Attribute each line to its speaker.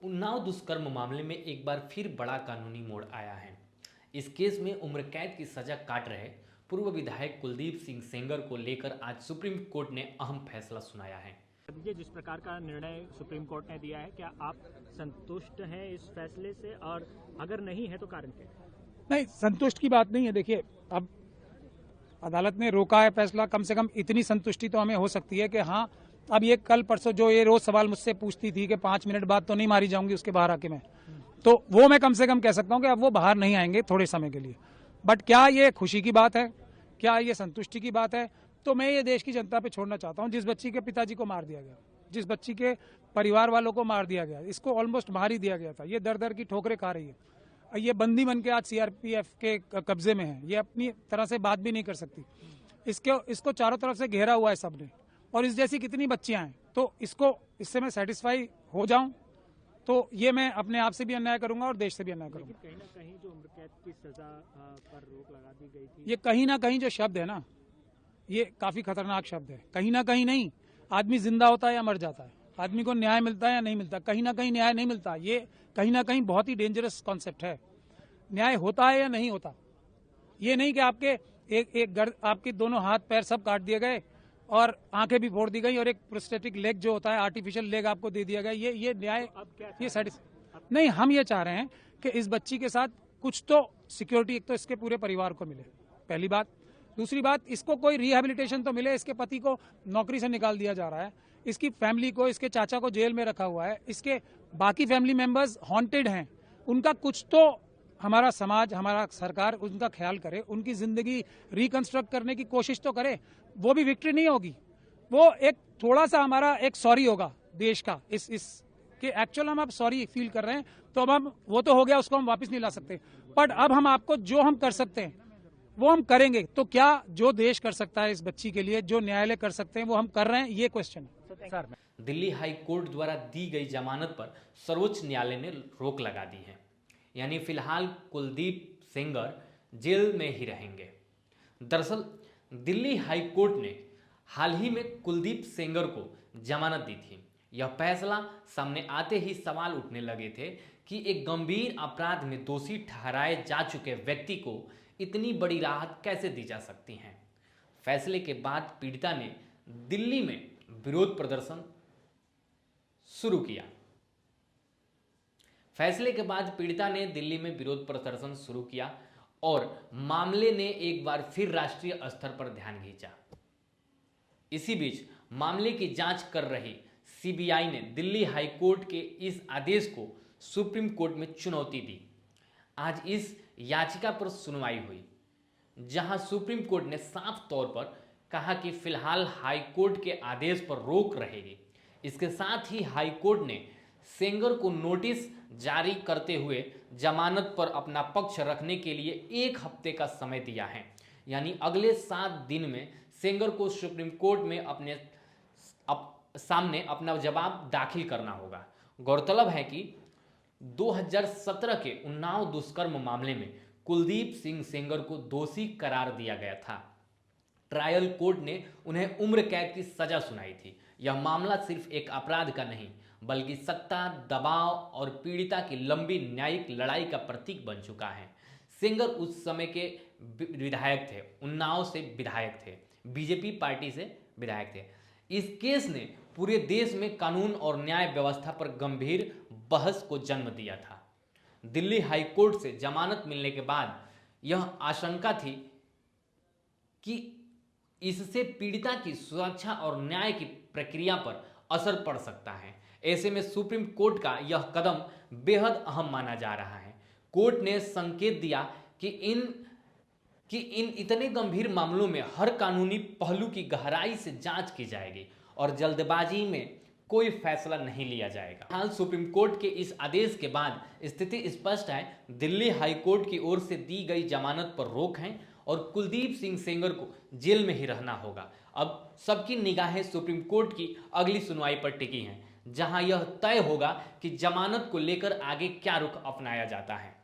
Speaker 1: उन्नाव दुष्कर्म मामले में एक बार फिर बड़ा कानूनी मोड़ आया है। इस केस में उम्र कैद की सजा काट रहे पूर्व विधायक कुलदीप सिंह सेंगर को लेकर आज सुप्रीम कोर्ट ने अहम फैसला सुनाया है।
Speaker 2: जिस प्रकार का निर्णय सुप्रीम कोर्ट ने दिया है, क्या आप संतुष्ट हैं इस फैसले से, और अगर नहीं है तो कारण क्या है?
Speaker 3: नहीं, संतुष्ट की बात नहीं है। देखिए, अब अदालत ने रोका है फैसला, कम से कम इतनी संतुष्टि तो हमें हो सकती है कि हाँ, अब ये कल परसों जो ये रोज सवाल मुझसे पूछती थी कि 5 मिनट बाद तो नहीं मारी जाऊंगी उसके बाहर आके मैं, तो वो मैं कम से कम कह सकता हूं कि अब वो बाहर नहीं आएंगे थोड़े समय के लिए। बट क्या ये खुशी की बात है, क्या ये संतुष्टि की बात है? तो मैं ये देश की जनता पे छोड़ना चाहता हूं। जिस बच्ची के पिताजी को मार दिया गया, जिस बच्ची के परिवार वालों को मार दिया गया, इसको ऑलमोस्ट मार ही दिया गया था, ये दर दर की ठोकरें खा रही है, ये बंदी बन के आज सीआरपीएफ के कब्जे में है, ये अपनी तरह से बात भी नहीं कर सकती। इसको चारों तरफ से घेरा हुआ है सबने, और इस जैसी कितनी बच्चियां हैं। तो इससे मैं सेटिस्फाई हो जाऊं तो ये मैं अपने आप से भी अन्याय करूंगा और देश से भी अन्याय करूंगा।
Speaker 2: कहीं ना कहीं जो उम्र कैद की सजा पर रोक लगा दी गई थी,
Speaker 3: ये कहीं ना कहीं जो शब्द है ना, ये काफी खतरनाक शब्द है। कहीं ना कहीं नहीं, आदमी जिंदा होता है या मर जाता है, आदमी को न्याय मिलता है या नहीं मिलता। कहीं ना कहीं न्याय नहीं मिलता, ये कहीं ना कहीं बहुत ही डेंजरस कॉन्सेप्ट है। न्याय होता है या नहीं होता, ये नहीं कि आपके दोनों हाथ पैर सब काट दिए गए और आंखें भी फोड़ दी गई और एक प्रोस्थेटिक लेग जो होता है, आर्टिफिशियल लेग आपको दे दिया गया। ये न्याय, ये नहीं। हम ये चाह रहे हैं कि इस बच्ची के साथ कुछ तो सिक्योरिटी एक तो इसके पूरे परिवार को मिले, पहली बात। दूसरी बात, इसको कोई रिहेबिलिटेशन तो मिले। इसके पति को नौकरी से निकाल दिया जा रहा है, इसकी फैमिली को, इसके चाचा को जेल में रखा हुआ है, इसके बाकी फैमिली मेंबर्स हॉन्टेड हैं। उनका कुछ तो हमारा समाज, हमारा सरकार उनका ख्याल करे, उनकी जिंदगी रिकंस्ट्रक्ट करने की कोशिश तो करे। वो भी विक्ट्री नहीं होगी, वो एक थोड़ा सा हमारा एक सॉरी होगा देश का, इस कि एक्चुअल हम अब सॉरी फील कर रहे हैं। तो अब हम, वो तो हो गया, उसको हम वापस नहीं ला सकते, बट अब हम आपको जो हम कर सकते हैं वो हम करेंगे। तो क्या जो देश कर सकता है इस बच्ची के लिए, जो न्यायालय कर सकते हैं, वो हम कर रहे हैं, ये क्वेश्चन है।
Speaker 1: सर, दिल्ली हाई कोर्ट द्वारा दी गई जमानत पर सर्वोच्च न्यायालय ने रोक लगा दी है, यानी फिलहाल कुलदीप सेंगर जेल में ही रहेंगे। दरअसल दिल्ली हाई कोर्ट ने हाल ही में कुलदीप सेंगर को जमानत दी थी। यह फैसला सामने आते ही सवाल उठने लगे थे कि एक गंभीर अपराध में दोषी ठहराए जा चुके व्यक्ति को इतनी बड़ी राहत कैसे दी जा सकती है। फैसले के बाद पीड़िता ने दिल्ली में विरोध प्रदर्शन शुरू किया। फैसले के बाद पीड़िता ने दिल्ली में विरोध प्रदर्शन शुरू किया और मामले ने एक बार फिर राष्ट्रीय स्तर पर ध्यान खींचा। इसी बीच मामले की जांच कर रही सीबीआई ने दिल्ली हाई कोर्ट के इस आदेश को सुप्रीम कोर्ट में चुनौती दी। आज इस याचिका पर सुनवाई हुई, जहां सुप्रीम कोर्ट ने साफ तौर पर कहा कि फिलहाल हाई कोर्ट के आदेश पर रोक रहेगी। इसके साथ ही हाई कोर्ट ने सेंगर को नोटिस जारी करते हुए जमानत पर अपना पक्ष रखने के लिए 1 हफ्ते का समय दिया है, यानी अगले 7 दिन में सेंगर को सुप्रीम कोर्ट में सामने अपना जवाब दाखिल करना होगा। गौरतलब है कि 2017 के उन्नाव दुष्कर्म मामले में कुलदीप सिंह सेंगर को दोषी करार दिया गया था। ट्रायल कोर्ट ने उन्हें उम्र कैद की सजा सुनाई थी। यह मामला सिर्फ एक अपराध का नहीं, बल्कि सत्ता, दबाव और पीड़िता की लंबी न्यायिक लड़ाई का प्रतीक बन चुका है। सेंगर उस समय के विधायक थे, उन्नाव से विधायक थे, बीजेपी पार्टी से विधायक थे। इस केस ने पूरे देश में कानून और न्याय व्यवस्था पर गंभीर बहस को जन्म दिया था। दिल्ली हाई कोर्ट से जमानत मिलने के बाद यह आशंका थी कि इससे पीड़िता की सुरक्षा और न्याय की प्रक्रिया पर असर पड़ सकता है। ऐसे में सुप्रीम कोर्ट का यह कदम बेहद अहम माना जा रहा है। कोर्ट ने संकेत दिया कि इन इतने गंभीर मामलों में हर कानूनी पहलू की गहराई से जांच की जाएगी और जल्दबाजी में कोई फैसला नहीं लिया जाएगा। हाल सुप्रीम कोर्ट के इस आदेश के बाद स्थिति स्पष्ट है। दिल्ली हाई कोर्ट की ओर से दी गई जमानत पर रोक है और कुलदीप सिंह सेंगर को जेल में ही रहना होगा। अब सबकी निगाहें सुप्रीम कोर्ट की अगली सुनवाई पर टिकी हैं, जहां यह तय होगा कि जमानत को लेकर आगे क्या रुख अपनाया जाता है।